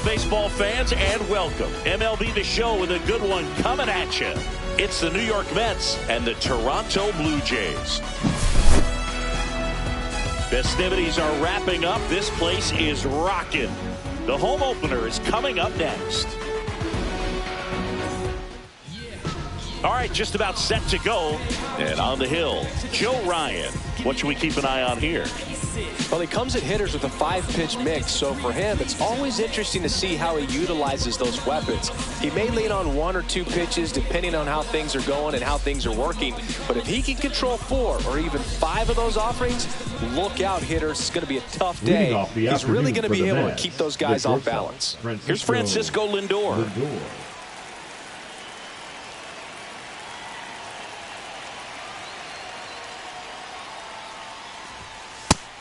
baseball fans, and welcome. MLB The Show with a good one coming at you. It's the New York Mets and the Toronto Blue Jays. Festivities are wrapping up. This place is rocking. The home opener is coming up next. All right, just about set to go. And on the hill, Joe Ryan. What should we keep an eye on here? Well, he comes at hitters with a 5-pitch mix, so for him, it's always interesting to see how he utilizes those weapons. He may lean on 1 or 2 pitches depending on how things are going and how things are working, but if he can control 4 or even 5 of those offerings, look out, hitters. It's going to be a tough day. He's really going to be able to keep those guys off balance. Here's Francisco Lindor.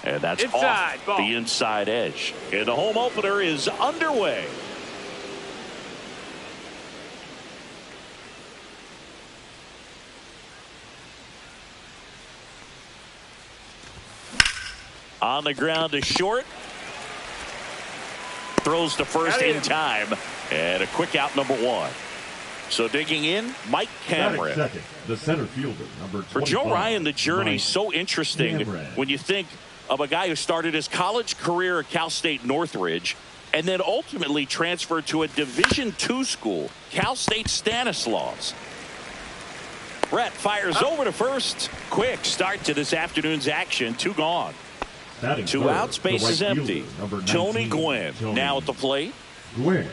And that's inside, off ball. the inside edge. And the home opener is underway. On the ground to short. Throws to first in time. And a quick out, number 1. So digging in, Mike Cameron. Second, the center fielder, number 25. For Joe Ryan, the journey's so interesting when you think of a guy who started his college career at Cal State Northridge and then ultimately transferred to a Division II school, Cal State Stanislaus. Brett fires over to first. Quick start to this afternoon's action. 2 gone. 2 out, space is empty. Tony Gwynn now at the plate. Gwynn.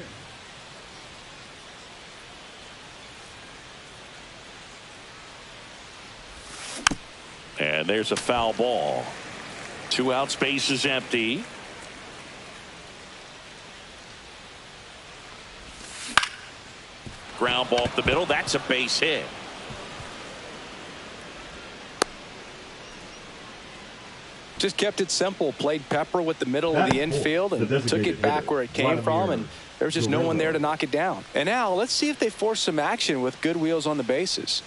And there's a foul ball. 2 out, space is empty. Ground ball up the middle. That's a base hit. Just kept it simple. Played pepper with the middle of the infield and took it back where it came from, and there was just no one there to knock it down. And now let's see if they force some action with good wheels on the bases.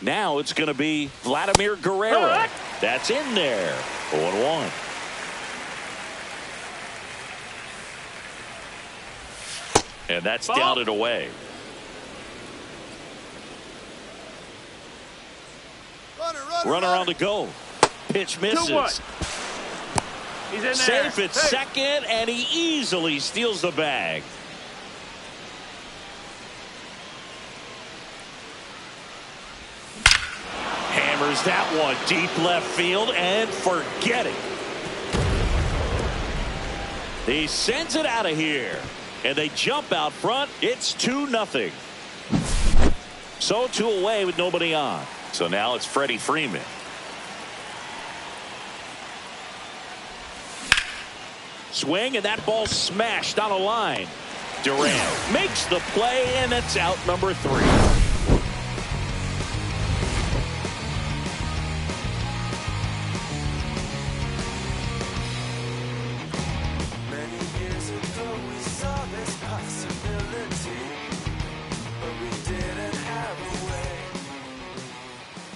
Now it's going to be Vladimir Guerrero. That's in there. 0-1. And that's down and away. Runner on the go. Pitch misses. He's in there. Safe at second, and he easily steals the bag. Hammers that one deep left field and forget it. He sends it out of here, and they jump out front. It's 2-0. So 2 away with nobody on. So now it's Freddie Freeman. Swing, and that ball smashed on a line. Durant makes the play, and it's out number 3.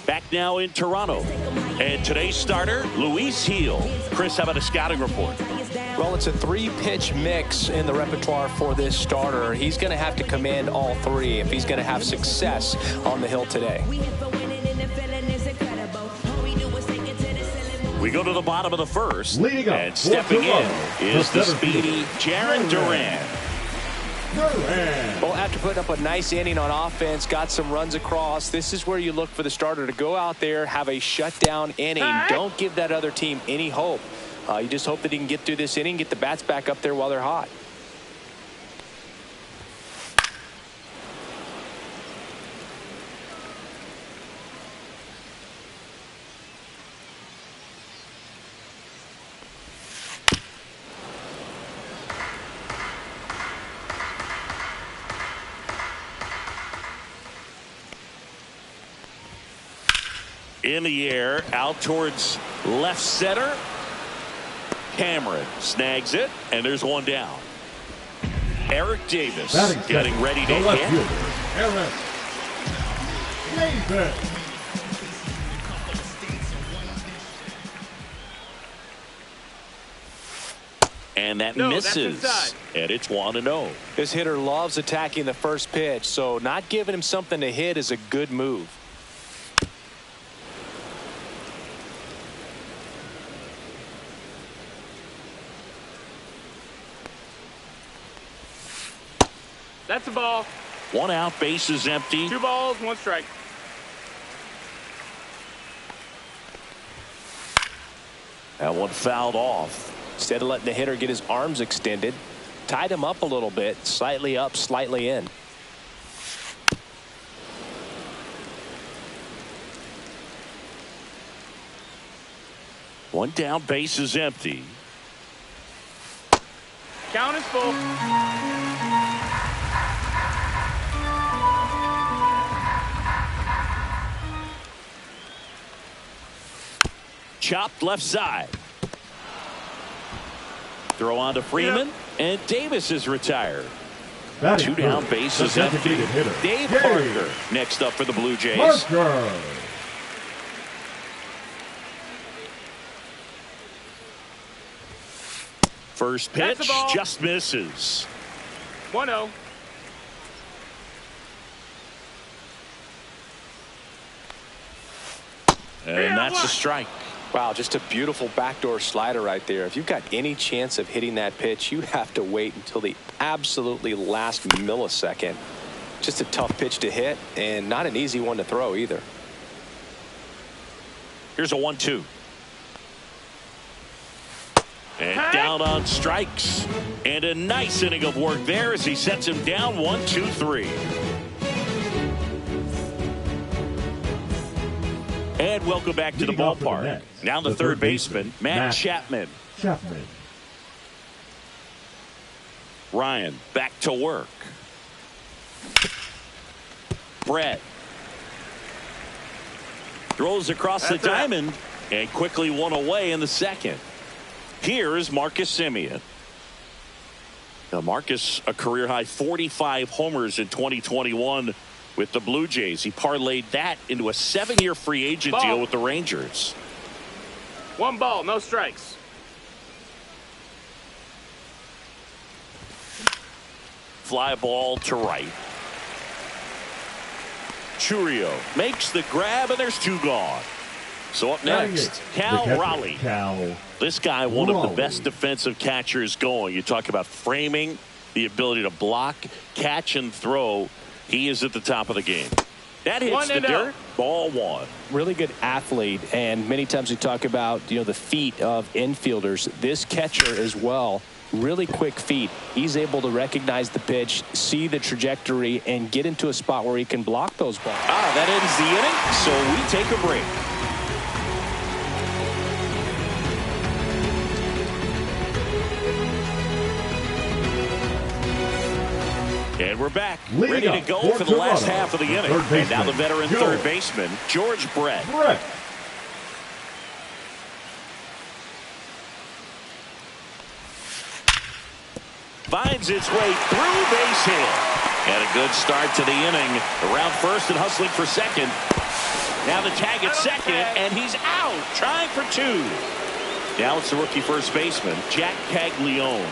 Back now in Toronto. And today's starter, Luis Gil. Chris, how about a scouting report? Well, it's a 3-pitch mix in the repertoire for this starter. He's going to have to command all 3 if he's going to have success on the hill today. We go to the bottom of the first. Leading up, and stepping in is the speedy Jarren Duran. Well, after putting up a nice inning on offense, got some runs across, this is where you look for the starter to go out there, have a shutdown inning. Don't give that other team any hope. You just hope that he can get through this inning, get the bats back up there while they're hot. In the air, out towards left center. Cameron snags it, and there's one down. Eric Davis getting ready to hit. Eric Davis. And that misses. And it's 1-0. This hitter loves attacking the first pitch, so not giving him something to hit is a good move. That's a ball. 1 out, base is empty. 2 balls, 1 strike. That one fouled off. Instead of letting the hitter get his arms extended, tied him up a little bit, slightly up, slightly in. One down, base is empty. Count is full. Chopped left side. Throw on to Freeman, and Davis is retired. 2 down, base is empty. Dave Parker next up for the Blue Jays. Parker. First pitch just misses. 1-0. And that's a strike. Wow, just a beautiful backdoor slider right there. If you've got any chance of hitting that pitch, you have to wait until the absolutely last millisecond. Just a tough pitch to hit and not an easy one to throw either. Here's a 1-2. And down on strikes. And a nice inning of work there as he sets him down 1-2-3. And welcome back to the ballpark. Now the third baseman, Matt Chapman. Ryan back to work. Brett throws across the diamond and quickly one away in the second. Here is Marcus Semien. Now Marcus, a career high 45 homers in 2021 with the Blue Jays. He parlayed that into a 7-year free agent deal with the Rangers. 1 ball, no strikes. Fly ball to right. Churio makes the grab, and there's 2 gone. So up next, Cal Raleigh. This guy, one of the best defensive catchers going. You talk about framing, the ability to block, catch, and throw. He is at the top of the game. That hits the dirt. Ball 1. Really good athlete, and many times we talk about, the feet of infielders. This catcher as well, really quick feet. He's able to recognize the pitch, see the trajectory, and get into a spot where he can block those balls. That ends the inning, so we take a break. And we're back, ready to go for the last half of the inning. And now the veteran third baseman, George Brett. Finds its way through, base hit. And a good start to the inning. Around first and hustling for second. Now the tag at second, and he's out, trying for 2. Now it's the rookie first baseman, Jack Caglione.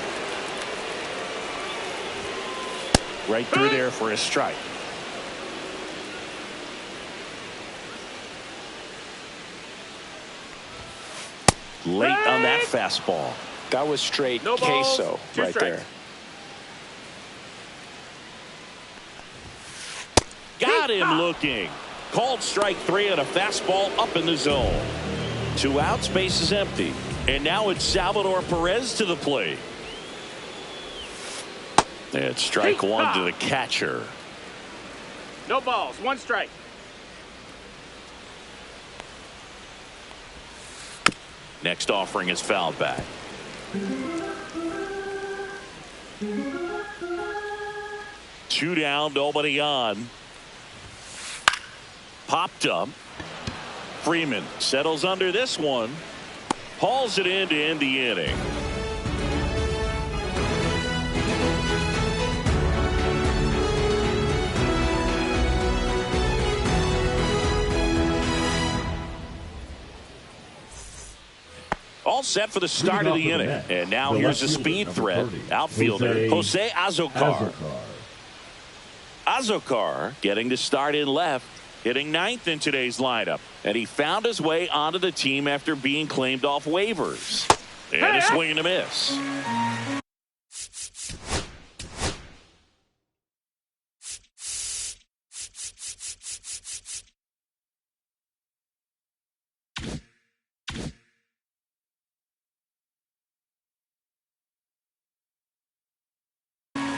Right through there for a strike. Late on that fastball. That was straight queso right there. Got him looking. Called strike 3 on a fastball up in the zone. 2 outs, base is empty. And now it's Salvador Perez to the plate. It's strike 1 to the catcher. No balls, 1 strike. Next offering is fouled back. Two down, nobody on. Popped up. Freeman settles under this one. Hauls it in to end the inning. all set for the start of the inning. And now here's a speed threat. Outfielder Jose Azocar. Azocar getting the start in left, hitting ninth in today's lineup. And he found his way onto the team after being claimed off waivers. And a swing and a miss.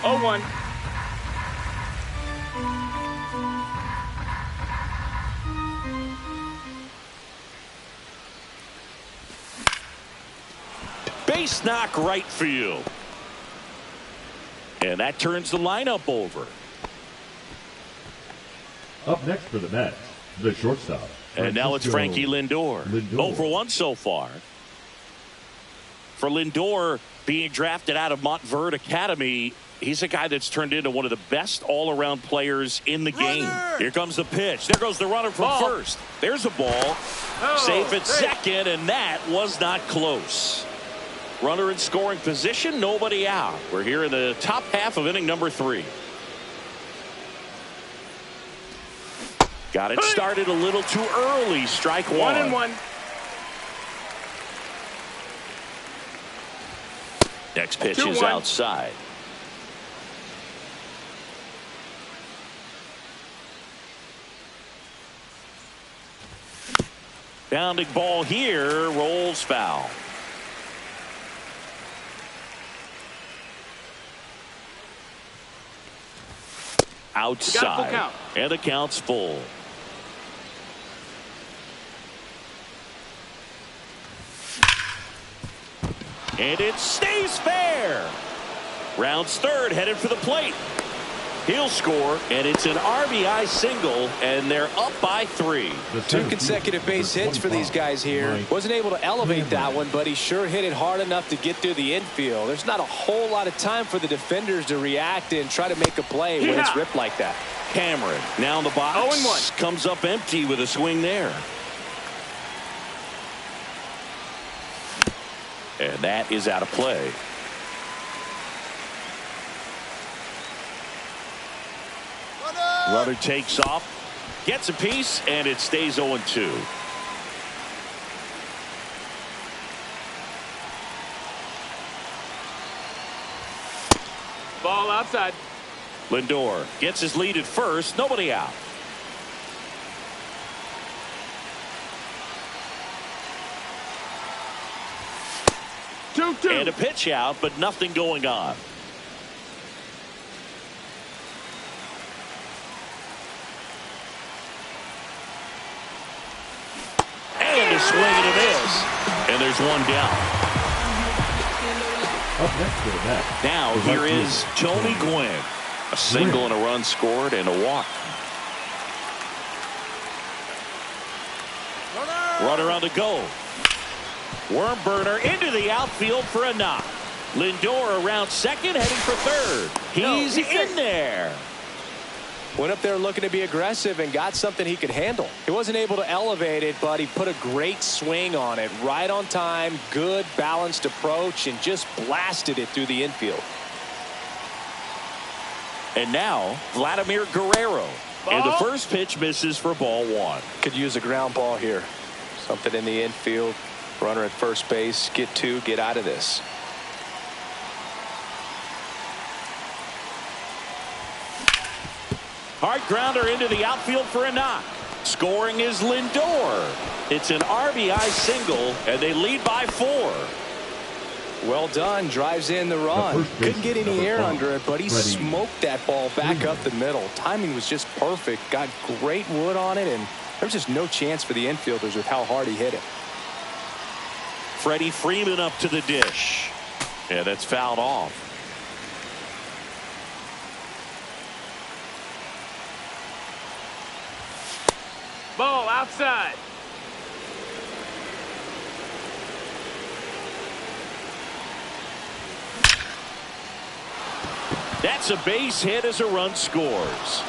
Oh, 1. Base knock right field. And that turns the lineup over. Up next for the Mets, the shortstop. And now it's Frankie Lindor. 0 for 1 so far. For Lindor, being drafted out of Montverde Academy, he's a guy that's turned into one of the best all-around players in the game. Here comes the pitch. There goes the runner from first. There's a ball. Safe at second, and that was not close. Runner in scoring position, nobody out. We're here in the top half of inning number 3. Got it started a little too early. Strike 1. 1-1. Next pitch is outside. Bounding ball here, rolls foul. Outside, and the count's full. And it stays fair. Rounds third, headed for the plate. He'll score, and it's an RBI single, and they're up by 3. 2 consecutive base hits for these guys here. Wasn't able to elevate that one, but he sure hit it hard enough to get through the infield. There's not a whole lot of time for the defenders to react and try to make a play when it's ripped like that. Cameron now in the box. 0-1. Comes up empty with a swing there. And that is out of play. Runner takes off, gets a piece, and it stays 0-2. Ball outside. Lindor gets his lead at first, nobody out. And a pitch out, but nothing going on. And a swing and a miss. And there's one down. Up next for the Mets. Now here is Tony Gwynn. A single and a run scored and a walk. Runner on the go. Worm burner into the outfield for a knock. Lindor around second, heading for third. He's in there. Went up there looking to be aggressive and got something he could handle. He wasn't able to elevate it, but he put a great swing on it. Right on time, good balanced approach, and just blasted it through the infield. And now Vladimir Guerrero. And the first pitch misses for ball 1. Could use a ground ball here. Something in the infield. Runner at first base. Get 2. Get out of this. Hard grounder into the outfield for a knock. Scoring is Lindor. It's an RBI single, and they lead by 4. Well done. Drives in the run. Couldn't get any air under it, but he smoked that ball back up the middle. Timing was just perfect. Got great wood on it, and there was just no chance for the infielders with how hard he hit it. Freddie Freeman up to the dish. Yeah, that's fouled off. Ball outside. That's a base hit as a run scores.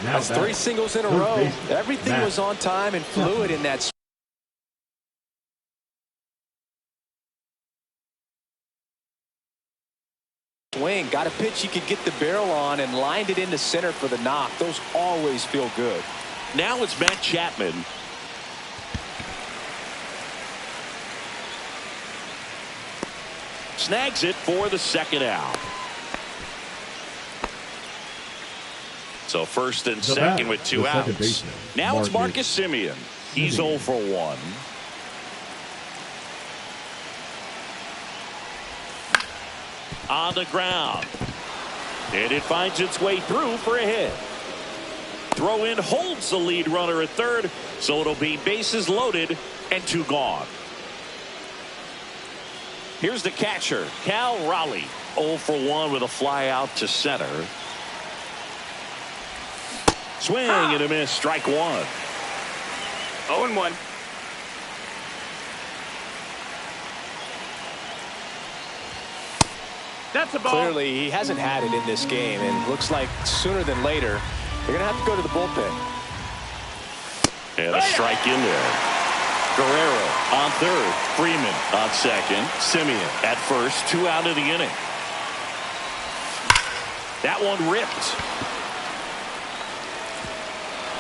That's 3 singles in a row. Everything was on time and fluid in that swing. Got a pitch he could get the barrel on and lined it into center for the knock. Those always feel good. Now it's Matt Chapman. Snags it for the second out. So first and second with 2 outs. Now it's Marcus Semien. He's 0 for 1. On the ground. And it finds its way through for a hit. Throw in holds the lead runner at third, so it'll be bases loaded and 2 gone. Here's the catcher, Cal Raleigh. 0 for 1 with a fly out to center. Swing and a miss, strike 1. 0-1. That's a ball. Clearly, he hasn't had it in this game, and looks like sooner than later, they're going to have to go to the bullpen. And a strike in there. Guerrero on third. Freeman on second. Semien at first. 2 out of the inning. That one ripped.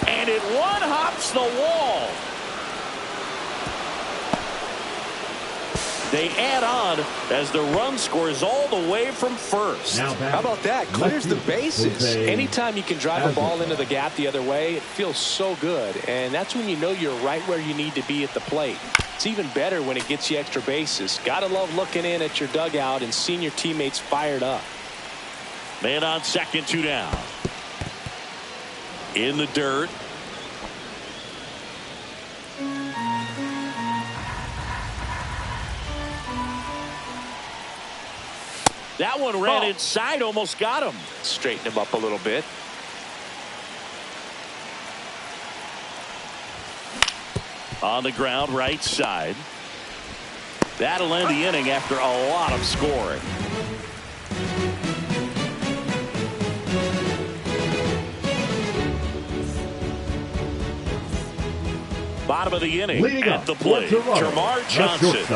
And it one-hops the wall. They add on as the run scores all the way from first. How about that? Clears the bases. Anytime you can drive a ball into the gap the other way, it feels so good. And that's when you know you're right where you need to be at the plate. It's even better when it gets you extra bases. Gotta love looking in at your dugout and seeing your teammates fired up. Man on second, 2 down. In the dirt. That one ran inside, almost got him. Straighten him up a little bit. On the ground, right side. That'll end the inning after a lot of scoring. Bottom of the inning. Leading at the plate, Termarr Johnson.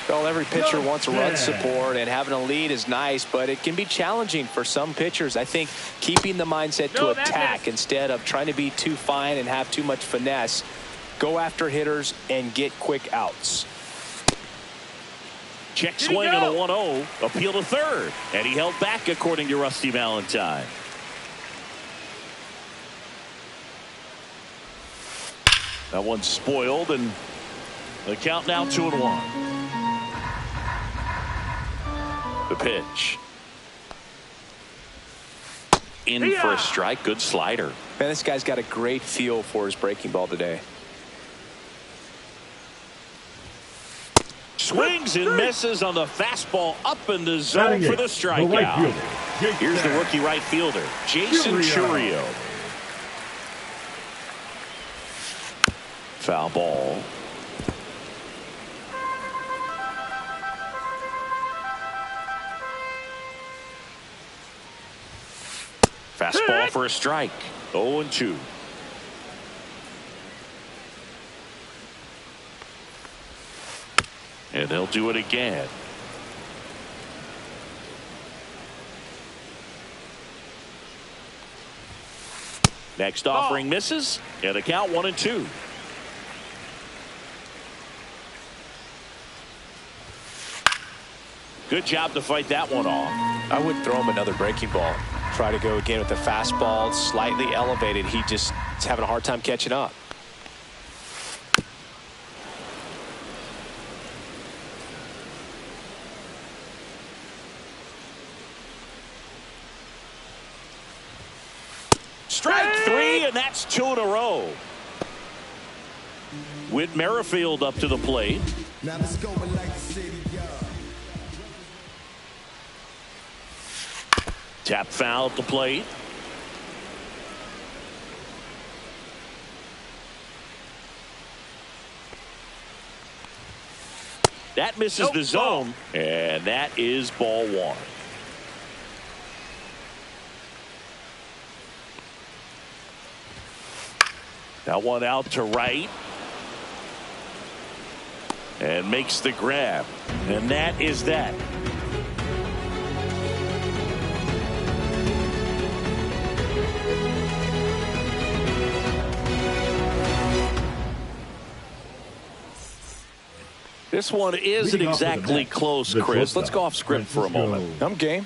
Well, every pitcher wants run support, and having a lead is nice, but it can be challenging for some pitchers. I think keeping the mindset to attack instead of trying to be too fine and have too much finesse. Go after hitters and get quick outs. Check swing on a 1-0. Appeal to third. And he held back, according to Rusty Valentine. That one's spoiled, and the count now 2-1. The pitch. In for a strike. Good slider. Man, this guy's got a great feel for his breaking ball today. Swings and misses on the fastball up in the zone for the strikeout. Here's the rookie right fielder, Jason Chourio. Foul ball. Fastball for a strike. 0-2. And they'll do it again. Next offering misses, and a count 1-2. Good job to fight that one off. I would throw him another breaking ball. Try to go again with the fastball, slightly elevated. He just is having a hard time catching up. Strike 3, and that's 2 in a row. With Merrifield up to the plate. Now let's go and like the city, Tap foul at the plate. That misses the zone, and that is ball 1. That one out to right. And makes the grab. And that is that. This one isn't exactly close, Chris. Let's go off script for a moment. I'm game.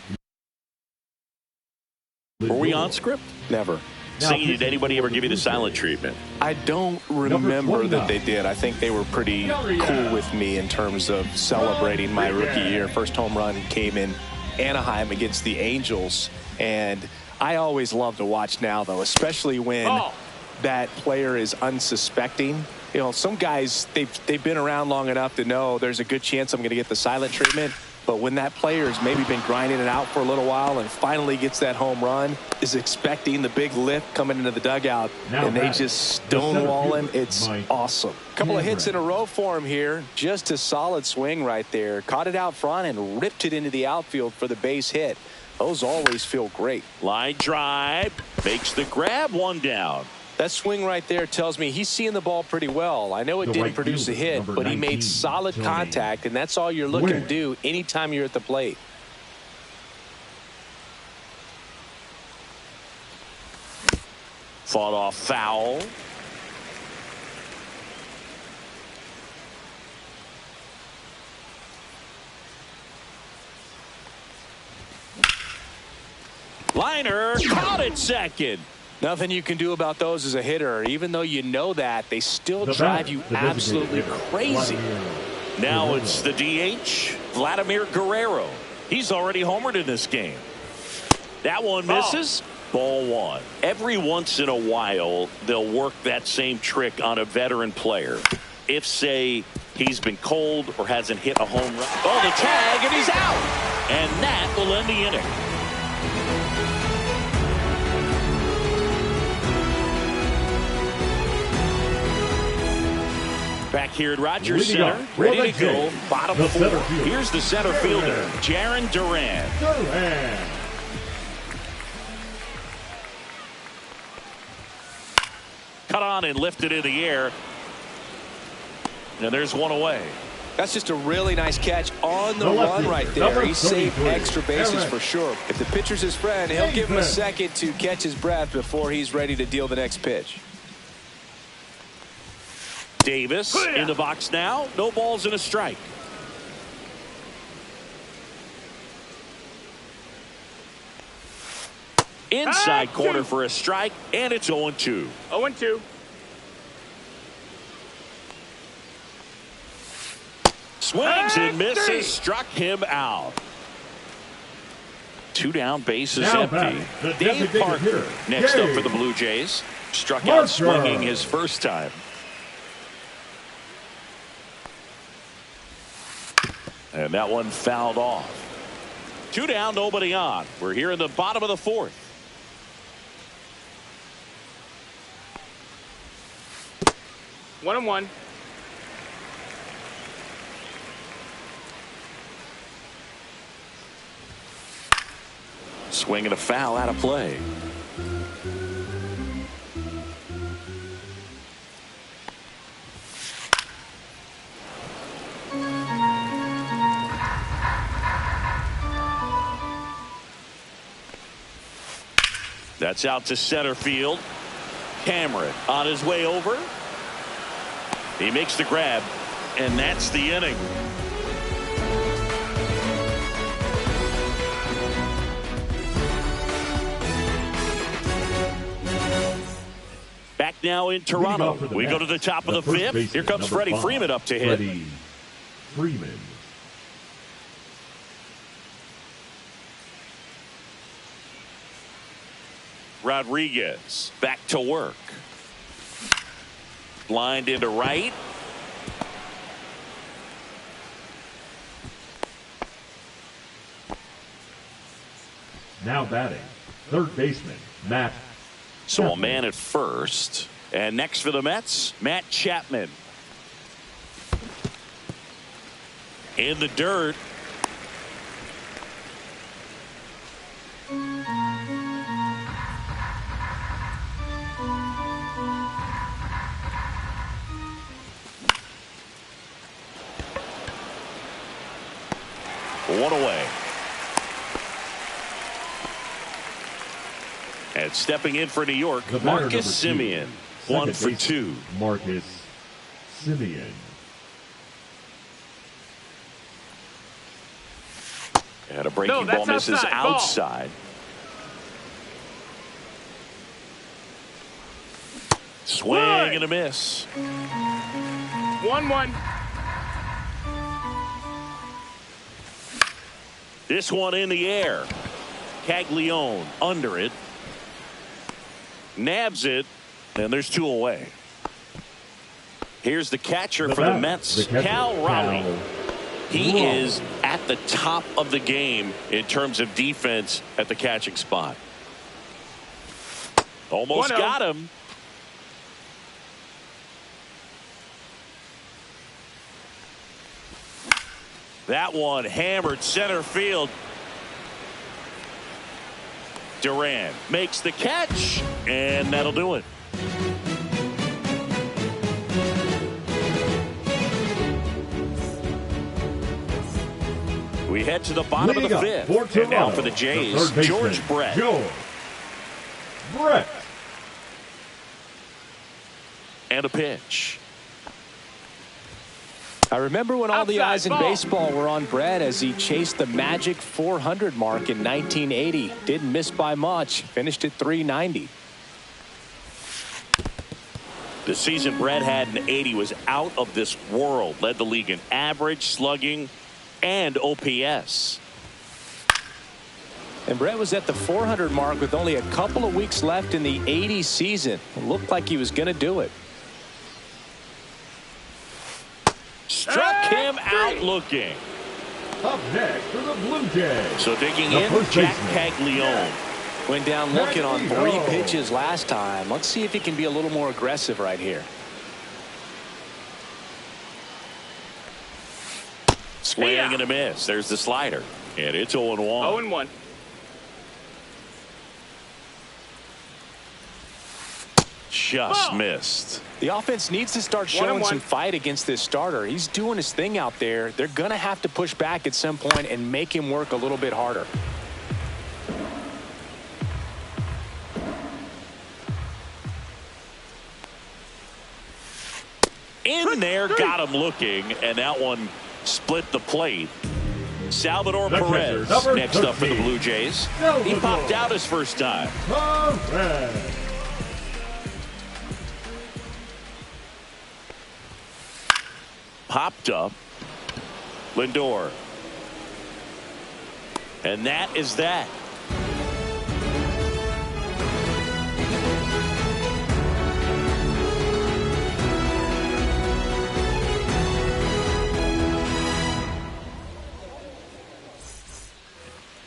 Were we on script? Never. Singing, did anybody ever give you the silent treatment? I don't remember that they did. I think they were pretty cool with me in terms of celebrating my rookie year. First home run came in Anaheim against the Angels, and I always love to watch now, though, especially when that player is unsuspecting. You know, some guys, they've been around long enough to know there's a good chance I'm going to get the silent treatment. But when that player has maybe been grinding it out for a little while and finally gets that home run, is expecting the big lift coming into the dugout, and they just stonewall him, it's awesome. Couple of hits in a row for him here. Just a solid swing right there. Caught it out front and ripped it into the outfield for the base hit. Those always feel great. Line drive, makes the grab, one down. That swing right there tells me he's seeing the ball pretty well. I know it didn't produce a hit, but he made solid contact, and that's all you're looking to do anytime you're at the plate. Fought off foul. Liner caught it second. Nothing you can do about those as a hitter. Even though you know that, they still drive you absolutely crazy. Now it's the DH, Vladimir Guerrero. He's already homered in this game. That one misses. Ball one. Every once in a while, they'll work that same trick on a veteran player. If, say, he's been cold or hasn't hit a home run. Oh, the tag, and he's out. And that will end the inning. Back here at Rogers Center, ready to go, bottom four. Here's the center fielder, Jarren Duran. Cut on and lifted in the air. And there's one away. That's just a really nice catch on the run right there. He saved extra bases for sure. If the pitcher's his friend, he'll give him a second to catch his breath before he's ready to deal the next pitch. Davis in the box now. No balls and a strike. Inside corner for a strike, and it's 0-2. 0-2. Swings and misses, struck him out. Two down, bases empty. Dave Parker next up for the Blue Jays. Struck out swinging his first time. And that one fouled off. Two down, nobody on. We're here in the bottom of the fourth. 1-1. Swing and a foul out of play. That's out to center field. Cameron on his way over. He makes the grab, and that's the inning. Back now in Toronto. We go to the top of the fifth. Here comes Freddie Freeman up to hit. Freddie Freeman. Rodriguez back to work. Lined into right. Now batting, third baseman, Matt. So a man at first. And next for the Mets, Matt Chapman. In the dirt. One away. And stepping in for New York, Marcus Semien. 1 for 2. Marcus Semien. And a breaking ball misses outside. Swing and a miss. 1-1. This one in the air. Caglione under it. Nabs it, and there's 2 away. Here's the catcher for the Mets, Cal Raleigh. He is at the top of the game in terms of defense at the catching spot. Almost got him. That one hammered center field. Duran makes the catch, and that'll do it. We head to the bottom of the 5th, and now for the Jays, George Brett. And a pitch. I remember when all the eyes in baseball were on Brett as he chased the magic 400 mark in 1980. Didn't miss by much. Finished at 390. The season Brett had in 80 was out of this world. Led the league in average, slugging, and OPS. And Brett was at the 400 mark with only a couple of weeks left in the 80 season. It looked like he was going to do it. Struck him out looking. Up next for the Blue Jays. So digging in, Jack Caglione. Went down looking on 3 pitches last time. Let's see if he can be a little more aggressive right here. Swing and a miss. There's the slider. And it's 0-1. 0-1. Just missed. The offense needs to start showing some fight against this starter. He's doing his thing out there. They're going to have to push back at some point and make him work a little bit harder. In there, got him looking, and that one split the plate. Salvador Perez next up for the Blue Jays. He popped out his first time. Popped up. Lindor. And that is that.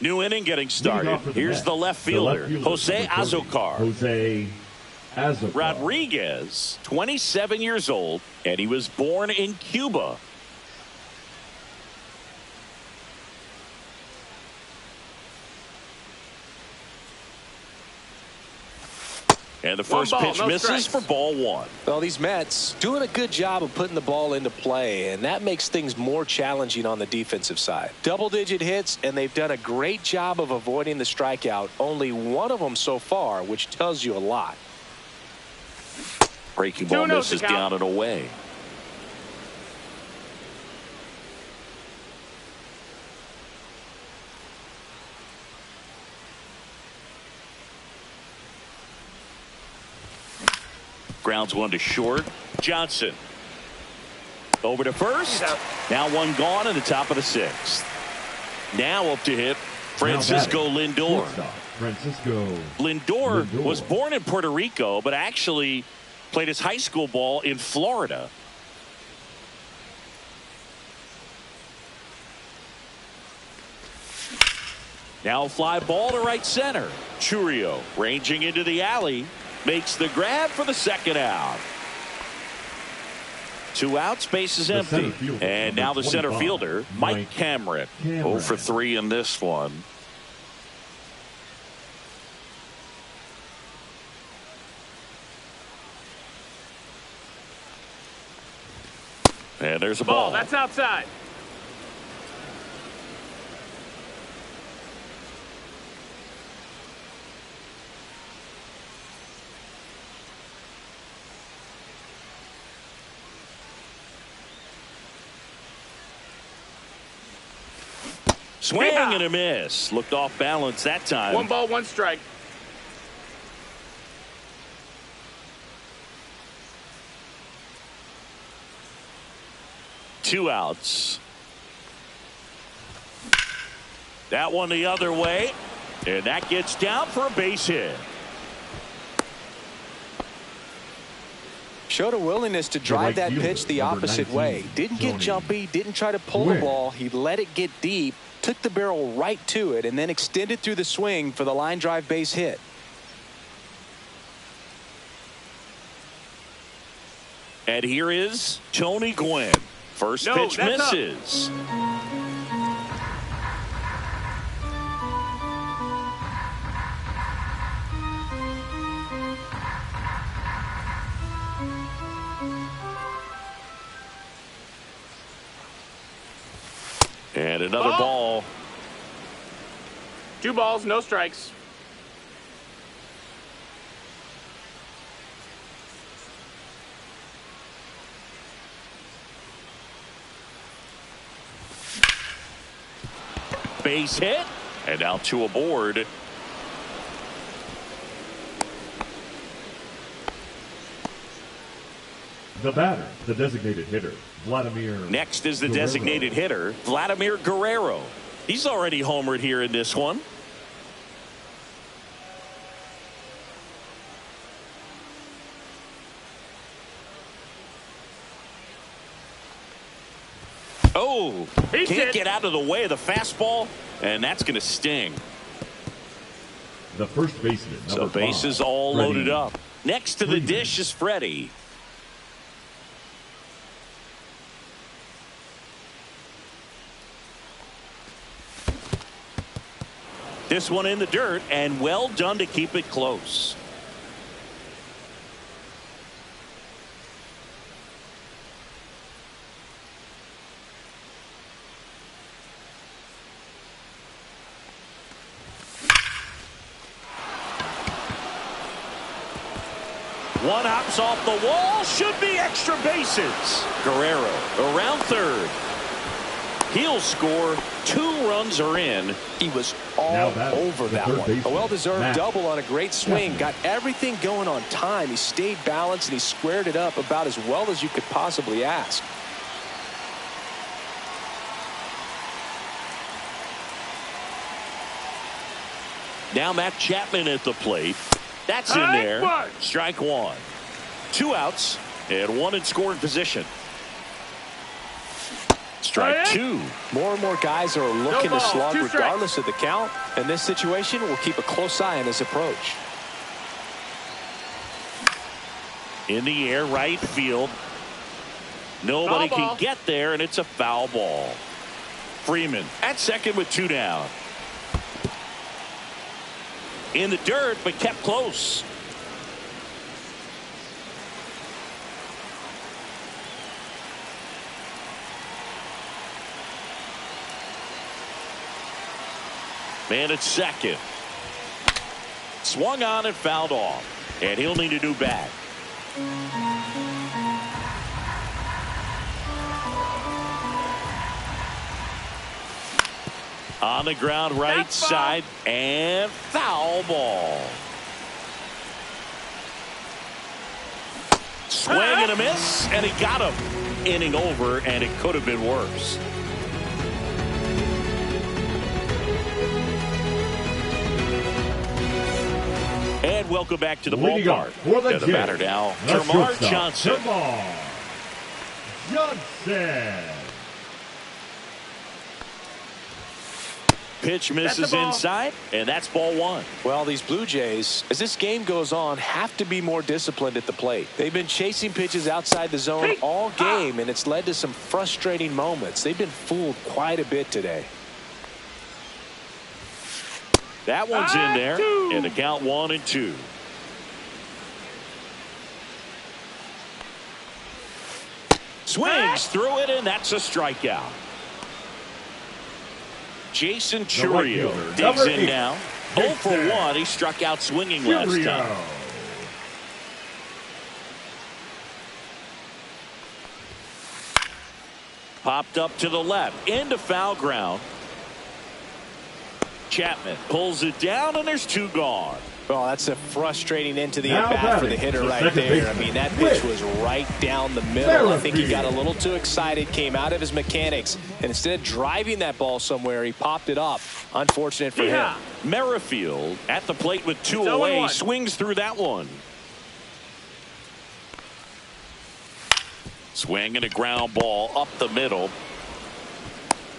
New inning getting started. Here's the left fielder, Jose Azocar. Rodriguez, 27 years old, and he was born in Cuba. And the first pitch misses for ball 1. Well, these Mets doing a good job of putting the ball into play, and that makes things more challenging on the defensive side. Double-digit hits, and they've done a great job of avoiding the strikeout. Only one of them so far, which tells you a lot. Breaking ball misses down and away. Grounds one to short. Johnson over to first. Now one gone in the top of the 6th. Now up to hit Francisco Lindor. Lindor was born in Puerto Rico, but actually played his high school ball in Florida. Now a fly ball to right center. Churio ranging into the alley. Makes the grab for the second out. 2 outs, base is empty. And now the center fielder, Mike Cameron. 0 for 3 in this one. And there's a ball. That's outside. Swing and a miss. Looked off balance that time. 1 ball, 1 strike. Two outs. That one the other way. And that gets down for a base hit. Showed a willingness to drive that pitch the opposite way. Didn't get jumpy, didn't try to pull the ball. He let it get deep, took the barrel right to it, and then extended through the swing for the line drive base hit. And here is Tony Gwynn. First pitch misses. And another ball. 2 balls, no strikes. Base hit. And now 2 aboard. The batter, the designated hitter, Vladimir. Next is the designated hitter, Vladimir Guerrero. He's already homered here in this one. Oh, can't get out of the way of the fastball, and that's going to sting. The first baseman. So bases all loaded up. Next to the dish is Freddie. This one in the dirt, and well done to keep it close. One hops off the wall, should be extra bases. Guerrero around third. He'll score. 2 runs are in. He was all over that one. A well-deserved double on a great swing. Got everything going on time. He stayed balanced and he squared it up about as well as you could possibly ask. Now Matt Chapman at the plate. That's in there. Strike 1. 2 outs and 1 in scoring position. Strike 2. More and more guys are looking to slug regardless of the count. In this situation, we'll keep a close eye on his approach. In the air, right field. Nobody can get there, and it's a foul ball. Freeman at second with 2 down. In the dirt, but kept close. Man at second. Swung on and fouled off. And he'll need a new bat. On the ground, right side, and foul ball. Swing and a miss, and he got him. Inning over, and it could have been worse. And welcome back to the ballpark. The batter now, Termarr Johnson. Termarr Johnson. Pitch misses inside, and that's ball 1. Well, these Blue Jays, as this game goes on, have to be more disciplined at the plate. They've been chasing pitches outside the zone all game, and it's led to some frustrating moments. They've been fooled quite a bit today. That one's in there, and the count 1-2. Swings through it, and that's a strikeout. Jason Chourio digs in now. 0 for 1. He struck out swinging last time. Popped up to the left into foul ground. Chapman pulls it down, and there's 2 gone. Well, that's a frustrating end to the Now at-bat for the hitter right there. I mean, that pitch was right down the middle. I think he got a little too excited, came out of his mechanics, and instead of driving that ball somewhere, he popped it up. Unfortunate for him. Merrifield at the plate with 2 away, swings through that one. Swing and a ground ball up the middle.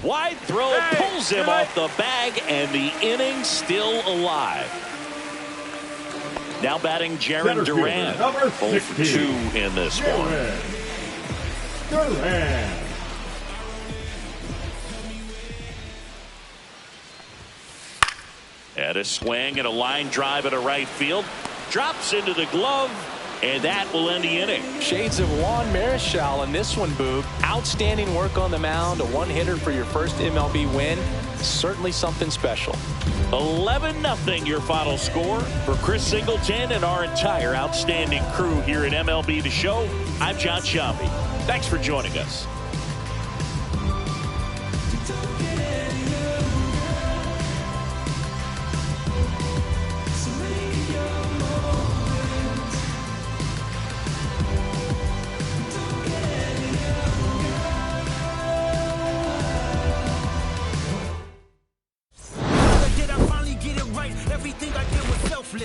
Wide throw, pulls him off the bag, and the inning still alive. Now batting Jaron Duran, 0 for 2 in this one. Duran. At a swing and a line drive at a right field. Drops into the glove, and that will end the inning. Shades of Juan Marichal in this one, Boog. Outstanding work on the mound. A one-hitter for your first MLB win. Certainly something special. 11-0 your final score. For Chris Singleton and our entire outstanding crew here at MLB The Show, I'm John Shambi. Thanks for joining us.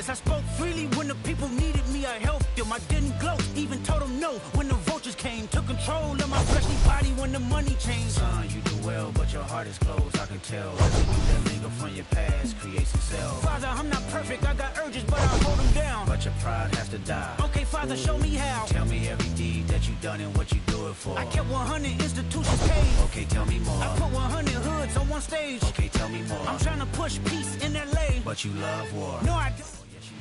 I spoke freely when the people needed me. I helped them. I didn't gloat, even told them no when the vultures came. Took control of my fleshly body when the money changed. Son, you do well, but your heart is closed. I can tell. Every you that linger from your past creates itself. Father, I'm not perfect. I got urges, but I hold them down. But your pride has to die. Okay, Father, show me how. Tell me every deed that you done and what you do it for. I kept 100 institutions paid. Okay, tell me more. I put 100 hoods on one stage. Okay, tell me more. I'm trying to push peace in LA. But you love war. No, I don't. you